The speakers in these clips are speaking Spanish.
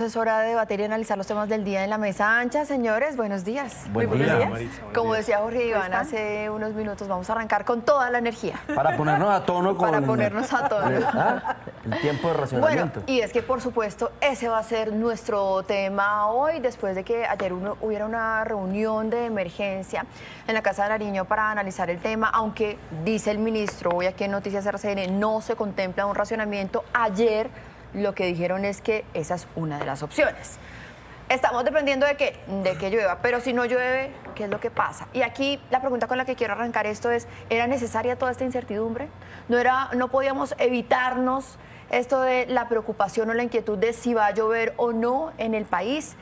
Es hora de debatir y analizar los temas del día en la mesa ancha. Señores, buenos días. Buenos días. Maritza, Como días. decía Jorge Iván hace unos minutos, vamos a arrancar con toda la energía. Para ponernos a tono con... Para ponernos a tono. El tiempo de Bueno, racionamiento. y es que por supuesto ese va a ser nuestro tema hoy, después de que ayer hubiera una reunión de emergencia en la Casa de Nariño para analizar el tema, aunque dice el ministro hoy aquí en Noticias RCN, no se contempla un racionamiento. Ayer lo que dijeron es que esa es una de las opciones. Estamos dependiendo de que llueva, pero si no llueve, ¿qué es lo que pasa? Y aquí la pregunta con la que quiero arrancar esto es, ¿era necesaria toda esta incertidumbre? ¿No podíamos evitarnos esto de la preocupación o la inquietud de si va a llover o no en el país?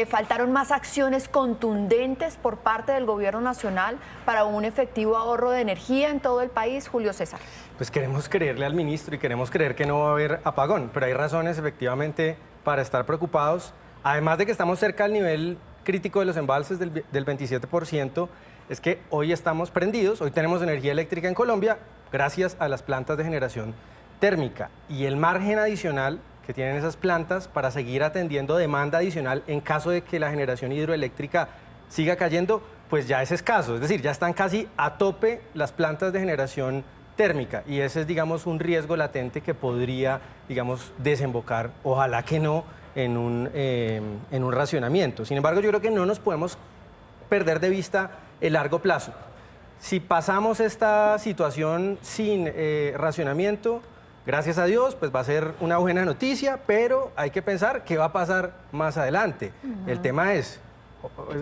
¿Faltaron más acciones contundentes por parte del gobierno nacional para un efectivo ahorro de energía en todo el país? Julio César. Pues queremos creerle al ministro y queremos creer que no va a haber apagón, pero hay razones efectivamente para estar preocupados. Además de que estamos cerca del nivel crítico de los embalses del 27%, es que hoy estamos prendidos, hoy tenemos energía eléctrica en Colombia gracias a las plantas de generación térmica y el margen adicional que tienen esas plantas para seguir atendiendo demanda adicional en caso de que la generación hidroeléctrica siga cayendo, pues ya es escaso. Es decir, ya están casi a tope las plantas de generación térmica y ese es, digamos, un riesgo latente que podría, digamos, desembocar, ojalá que no, en un racionamiento. Sin embargo, yo creo que no nos podemos perder de vista el largo plazo. Si pasamos esta situación sin racionamiento, gracias a Dios, pues va a ser una buena noticia, pero hay que pensar qué va a pasar más adelante. El tema es,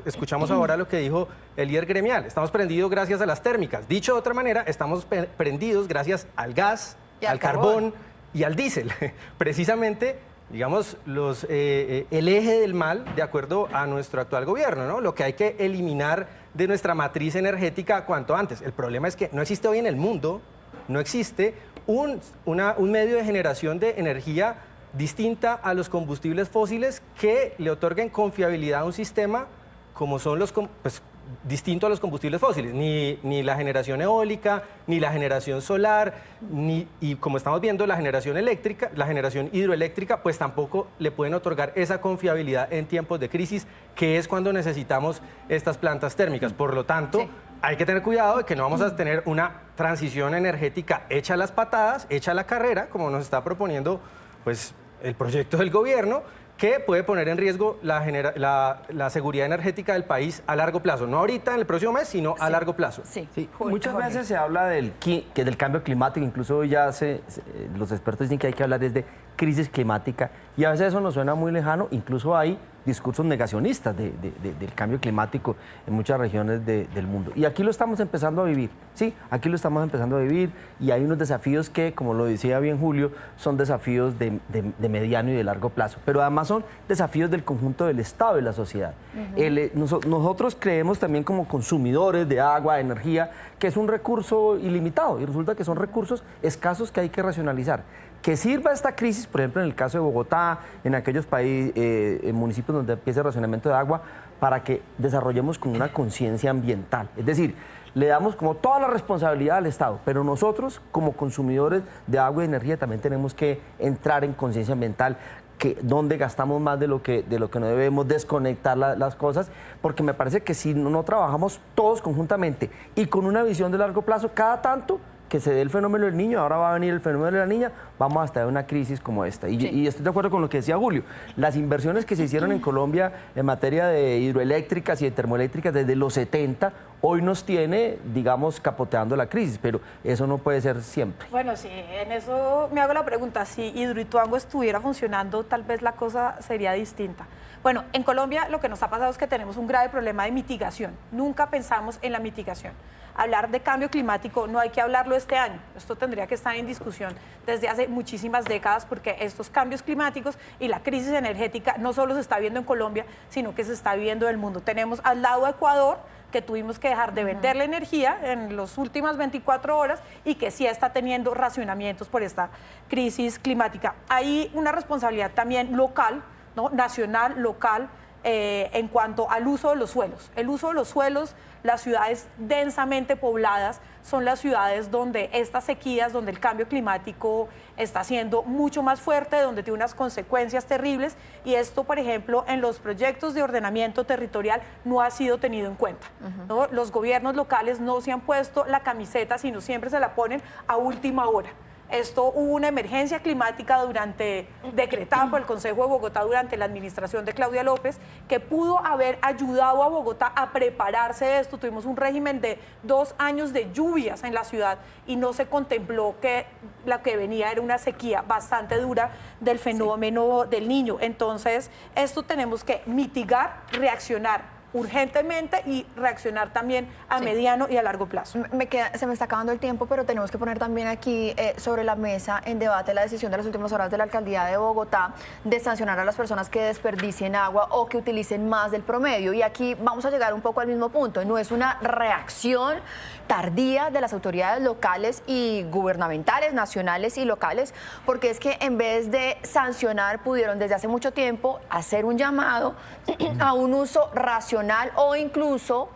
escuchamos ahora lo que dijo el líder gremial, estamos prendidos gracias a las térmicas. Dicho de otra manera, estamos prendidos gracias al gas, al carbón y al diésel. Precisamente, digamos, el eje del mal, de acuerdo a nuestro actual gobierno, ¿no? Lo que hay que eliminar de nuestra matriz energética cuanto antes. El problema es que no existe hoy en el mundo, no existe un medio de generación de energía distinta a los combustibles fósiles que le otorguen confiabilidad a un sistema como son distinto a los combustibles fósiles, ni la generación eólica, ni la generación solar, y como estamos viendo, la generación eléctrica, la generación hidroeléctrica, pues tampoco le pueden otorgar esa confiabilidad en tiempos de crisis, que es cuando necesitamos estas plantas térmicas. Por lo tanto, sí, hay que tener cuidado de que no vamos a tener una transición energética hecha a las patadas, hecha a la carrera, como nos está proponiendo pues, el proyecto del gobierno, que puede poner en riesgo la seguridad energética del país a largo plazo. No ahorita, en el próximo mes, sino a largo plazo. Sí. Muchas veces se habla del cambio climático, incluso ya los expertos dicen que hay que hablar desde crisis climática, y a veces eso nos suena muy lejano, incluso hay discursos negacionistas del cambio climático en muchas regiones del mundo. Y aquí lo estamos empezando a vivir, sí, aquí lo estamos empezando a vivir, y hay unos desafíos que, como lo decía bien Julio, son desafíos de mediano y de largo plazo, pero además son desafíos del conjunto del Estado y la sociedad. Nosotros creemos también como consumidores de agua, de energía, que es un recurso ilimitado, y resulta que son recursos escasos que hay que racionalizar. Que sirva esta crisis, por ejemplo, en el caso de Bogotá, en aquellos municipios donde empieza el racionamiento de agua, para que desarrollemos como una conciencia ambiental. Es decir, le damos como toda la responsabilidad al Estado, pero nosotros, como consumidores de agua y energía, también tenemos que entrar en conciencia ambiental, donde gastamos más de lo que no debemos, desconectar las cosas, porque me parece que si no trabajamos todos conjuntamente y con una visión de largo plazo, cada tanto que se dé el fenómeno del niño, ahora va a venir el fenómeno de la niña, vamos a estar en una crisis como esta. Y estoy de acuerdo con lo que decía Julio, las inversiones que se hicieron en Colombia en materia de hidroeléctricas y de termoeléctricas desde los 70, hoy nos tiene, digamos, capoteando la crisis, pero eso no puede ser siempre. Bueno, sí, en eso me hago la pregunta, si Hidroituango estuviera funcionando, tal vez la cosa sería distinta. Bueno, en Colombia lo que nos ha pasado es que tenemos un grave problema de mitigación, nunca pensamos en la mitigación. Hablar de cambio climático no hay que hablarlo este año, esto tendría que estar en discusión desde hace muchísimas décadas, porque estos cambios climáticos y la crisis energética no solo se está viendo en Colombia, sino que se está viendo en el mundo. Tenemos al lado a Ecuador, que tuvimos que dejar de vender la energía en las últimas 24 horas y que sí está teniendo racionamientos por esta crisis climática. Hay una responsabilidad también local, ¿no? Nacional, local, en cuanto al uso de los suelos. El uso de los suelos, las ciudades densamente pobladas son las ciudades donde estas sequías, donde el cambio climático está siendo mucho más fuerte, donde tiene unas consecuencias terribles, y esto, por ejemplo, en los proyectos de ordenamiento territorial no ha sido tenido en cuenta, ¿no? Los gobiernos locales no se han puesto la camiseta, sino siempre se la ponen a última hora. Hubo una emergencia climática decretada por el Consejo de Bogotá durante la administración de Claudia López, que pudo haber ayudado a Bogotá a prepararse de esto. Tuvimos un régimen de 2 años de lluvias en la ciudad y no se contempló que la que venía era una sequía bastante dura del fenómeno del Niño. Entonces, esto tenemos que mitigar, reaccionar urgentemente y reaccionar también a mediano y a largo plazo. Se me está acabando el tiempo, pero tenemos que poner también aquí sobre la mesa en debate la decisión de las últimas horas de la Alcaldía de Bogotá de sancionar a las personas que desperdicien agua o que utilicen más del promedio. Y aquí vamos a llegar un poco al mismo punto. No es una reacción tardía de las autoridades locales y gubernamentales, nacionales y locales, porque es que en vez de sancionar pudieron desde hace mucho tiempo hacer un llamado a un uso racional o incluso,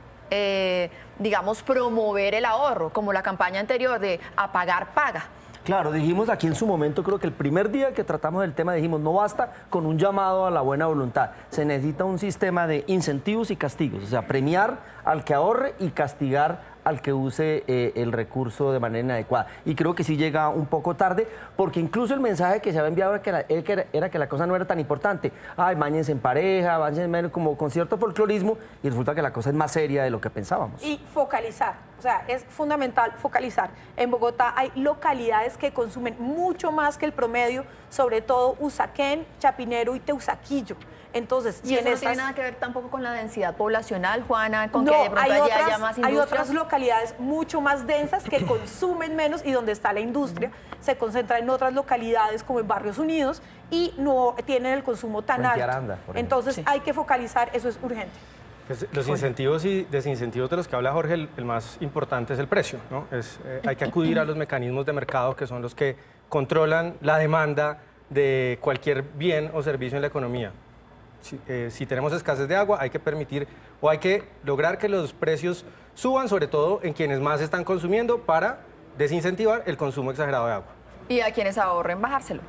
digamos, promover el ahorro, como la campaña anterior de apagar paga. Claro, dijimos aquí en su momento, creo que el primer día que tratamos del tema dijimos, no basta con un llamado a la buena voluntad, se necesita un sistema de incentivos y castigos, o sea, premiar al que ahorre y castigar al que use el recurso de manera inadecuada. Y creo que sí llega un poco tarde, porque incluso el mensaje que se había enviado era que la cosa no era tan importante. Ay, báñense en pareja, báñense como con cierto folclorismo, y resulta que la cosa es más seria de lo que pensábamos. Y focalizar, o sea, es fundamental focalizar. En Bogotá hay localidades que consumen mucho más que el promedio, sobre todo Usaquén, Chapinero y Teusaquillo. Entonces, y eso no tiene nada que ver tampoco con la densidad poblacional, Juana, con no, que de pronto haya más industria. Hay otras localidades mucho más densas que consumen menos y donde está la industria se concentra en otras localidades como en Barrios Unidos y no tienen el consumo tan alto. Aranda, entonces hay que focalizar, eso es urgente. Pues los incentivos y desincentivos de los que habla Jorge, el más importante es el precio, ¿no? Hay que acudir a los mecanismos de mercado que son los que controlan la demanda de cualquier bien o servicio en la economía. Si tenemos escasez de agua, hay que permitir o hay que lograr que los precios suban, sobre todo en quienes más están consumiendo, para desincentivar el consumo exagerado de agua. Y a quienes ahorren, bajárselo.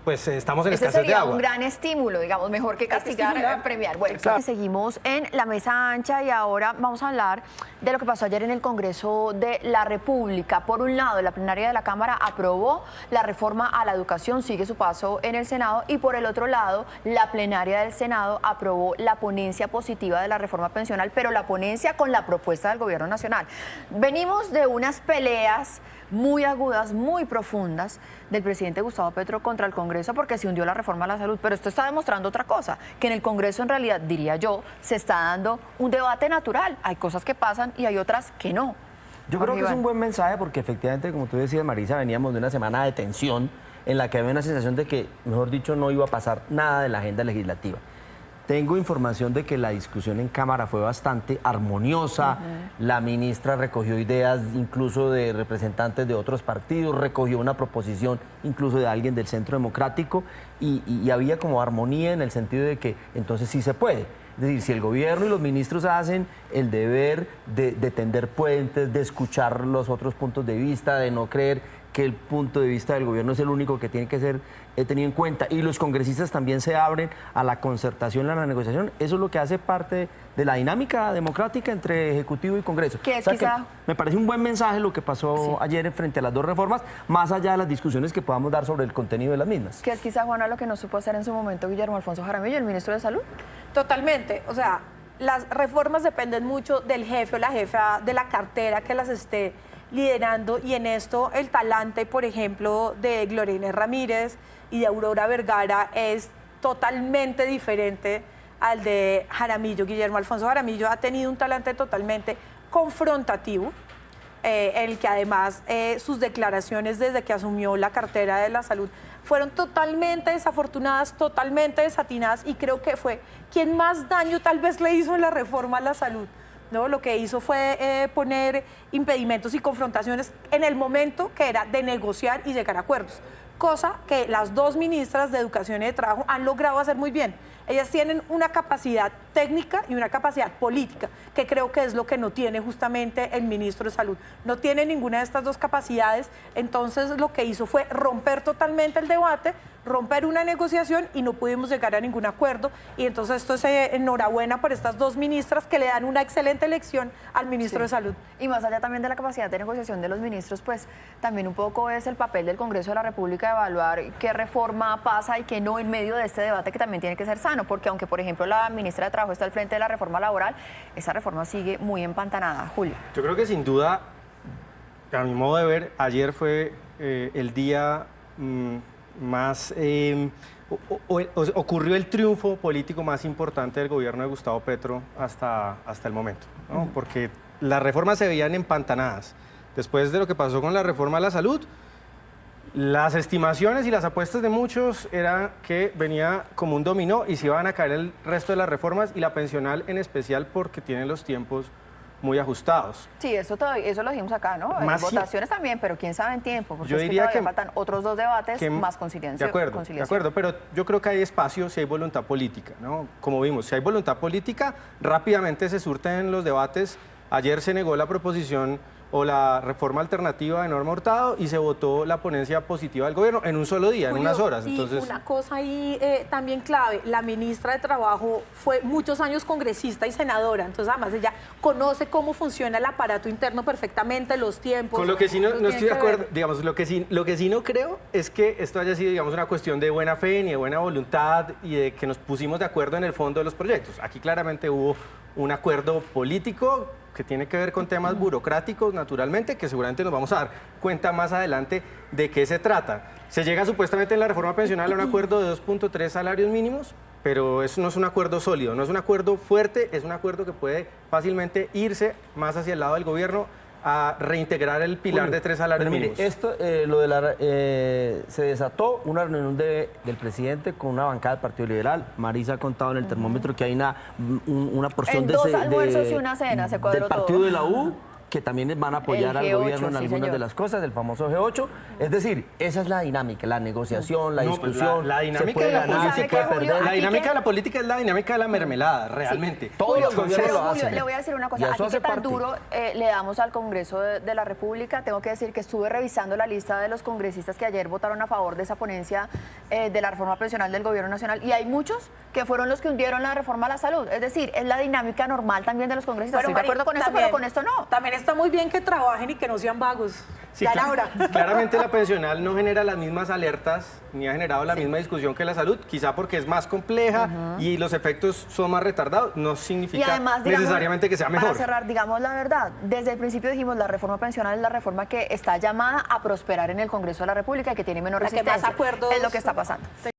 Pues estamos en Ese escasez de sería agua. un gran estímulo, digamos, mejor que castigar, premiar. Bueno, Claro. Seguimos en la mesa ancha y ahora vamos a hablar de lo que pasó ayer en el Congreso de la República. Por un lado, la plenaria de la Cámara aprobó la reforma a la educación, sigue su paso en el Senado, y por el otro lado, la plenaria del Senado aprobó la ponencia positiva de la reforma pensional, pero la ponencia con la propuesta del Gobierno Nacional. Venimos de unas peleas muy agudas, muy profundas del presidente Gustavo Petro contra el Congreso porque se hundió la reforma a la salud, pero esto está demostrando otra cosa, que en el Congreso en realidad, diría yo, se está dando un debate natural, hay cosas que pasan y hay otras que no. Yo creo que es un buen mensaje porque efectivamente, como tú decías, Marisa, veníamos de una semana de tensión en la que había una sensación de que, mejor dicho, no iba a pasar nada de la agenda legislativa. Tengo información de que la discusión en Cámara fue bastante armoniosa. La ministra recogió ideas incluso de representantes de otros partidos, recogió una proposición incluso de alguien del Centro Democrático y había como armonía en el sentido de que entonces sí se puede. Es decir, si el gobierno y los ministros hacen el deber de tender puentes, de escuchar los otros puntos de vista, de no creer que el punto de vista del gobierno es el único que tiene que ser tenido en cuenta, y los congresistas también se abren a la concertación, a la negociación, eso es lo que hace parte de la dinámica democrática entre Ejecutivo y Congreso. Que es quizá... que me parece un buen mensaje lo que pasó ayer frente a las dos reformas, más allá de las discusiones que podamos dar sobre el contenido de las mismas. Que es quizá, Juana, lo que no supo hacer en su momento Guillermo Alfonso Jaramillo, el ministro de Salud. Totalmente, o sea, las reformas dependen mucho del jefe o la jefa de la cartera que las esté liderando, y en esto el talante, por ejemplo, de Gloria Inés Ramírez y de Aurora Vergara es totalmente diferente al de Jaramillo. Guillermo Alfonso Jaramillo ha tenido un talante totalmente confrontativo, en el que además sus declaraciones desde que asumió la cartera de la salud fueron totalmente desafortunadas, totalmente desatinadas, y creo que fue quien más daño tal vez le hizo en la reforma a la salud, ¿no? Lo que hizo fue poner impedimentos y confrontaciones en el momento que era de negociar y llegar a acuerdos. cosa que las dos ministras de Educación y de Trabajo han logrado hacer muy bien. Ellas tienen una capacidad técnica y una capacidad política, que creo que es lo que no tiene justamente el ministro de Salud. No tiene ninguna de estas dos capacidades, entonces lo que hizo fue romper totalmente el debate, romper una negociación y no pudimos llegar a ningún acuerdo. Y entonces esto es enhorabuena por estas dos ministras que le dan una excelente elección al ministro de Salud. Y más allá también de la capacidad de negociación de los ministros, pues también un poco es el papel del Congreso de la República de evaluar qué reforma pasa y qué no en medio de este debate que también tiene que ser sano, porque aunque por ejemplo la ministra de Trabajo está al frente de la reforma laboral, esa reforma sigue muy empantanada. Julio. Yo creo que sin duda, a mi modo de ver, ayer fue el día más... ocurrió el triunfo político más importante del gobierno de Gustavo Petro hasta el momento, ¿no? Porque las reformas se veían empantanadas. Después de lo que pasó con la reforma a la salud, las estimaciones y las apuestas de muchos era que venía como un dominó y se iban a caer el resto de las reformas y la pensional en especial porque tiene los tiempos muy ajustados. Sí, eso lo dijimos acá, ¿no? Más Votaciones también, pero quién sabe en tiempo, porque yo es que diría todavía que faltan otros dos debates más conciliación. De acuerdo, pero yo creo que hay espacio si hay voluntad política, ¿no? Como vimos, si hay voluntad política, rápidamente se surten los debates. Ayer se negó la proposición o la reforma alternativa de Norma Hurtado y se votó la ponencia positiva del gobierno en un solo día, Julio, en unas horas. y Entonces, una cosa ahí también clave, la ministra de Trabajo fue muchos años congresista y senadora, entonces además ella conoce cómo funciona el aparato interno perfectamente, los tiempos. con lo que sí no tiene estoy de que acuerdo, ver. digamos, lo que sí no creo es que esto haya sido, digamos, una cuestión de buena fe ni de buena voluntad y de que nos pusimos de acuerdo en el fondo de los proyectos. Aquí claramente hubo un acuerdo político que tiene que ver con temas burocráticos, naturalmente, que seguramente nos vamos a dar cuenta más adelante de qué se trata. Se llega supuestamente en la reforma pensional a un acuerdo de 2.3 salarios mínimos, pero eso no es un acuerdo sólido, no es un acuerdo fuerte, es un acuerdo que puede fácilmente irse más hacia el lado del gobierno a reintegrar el pilar Julio, de 3 salarios pero mire, mínimos. esto, se desató una reunión del presidente con una bancada del Partido Liberal. Marisa ha contado en el termómetro que hay una porción En de dos almuerzos y una cena se cuadró del partido todo. de la U, que también van a apoyar al G8, gobierno en sí, algunas señor. de las cosas, del famoso G8. Es decir, esa es la dinámica, la negociación, la No, discusión. la dinámica se puede de la ganar, política, se puede Julio, perder. La aquí dinámica que- de la política es la dinámica de la mermelada, realmente. Todos los Julio, gobiernos lo Julio, hacen. le voy a decir una Y cosa, eso aquí hace qué tan parte. duro le damos al Congreso de la República. Tengo que decir que estuve revisando la lista de los congresistas que ayer votaron a favor de esa ponencia de la reforma pensional del Gobierno Nacional y hay muchos que fueron los que hundieron la reforma a la salud. Es decir, es la dinámica normal también de los congresistas. Estoy de acuerdo con esto, también- pero con esto no. También está muy bien que trabajen y que no sean vagos. Sí, Ya era hora. claramente la pensional no genera las mismas alertas ni ha generado la misma discusión que la salud, quizá porque es más compleja y los efectos son más retardados, no Y significa además, digamos, necesariamente que sea mejor. Para cerrar, digamos la verdad, desde el principio dijimos la reforma pensional es la reforma que está llamada a prosperar en el Congreso de la República y que tiene menos La que más resistencia. acuerdos- Es lo que está pasando.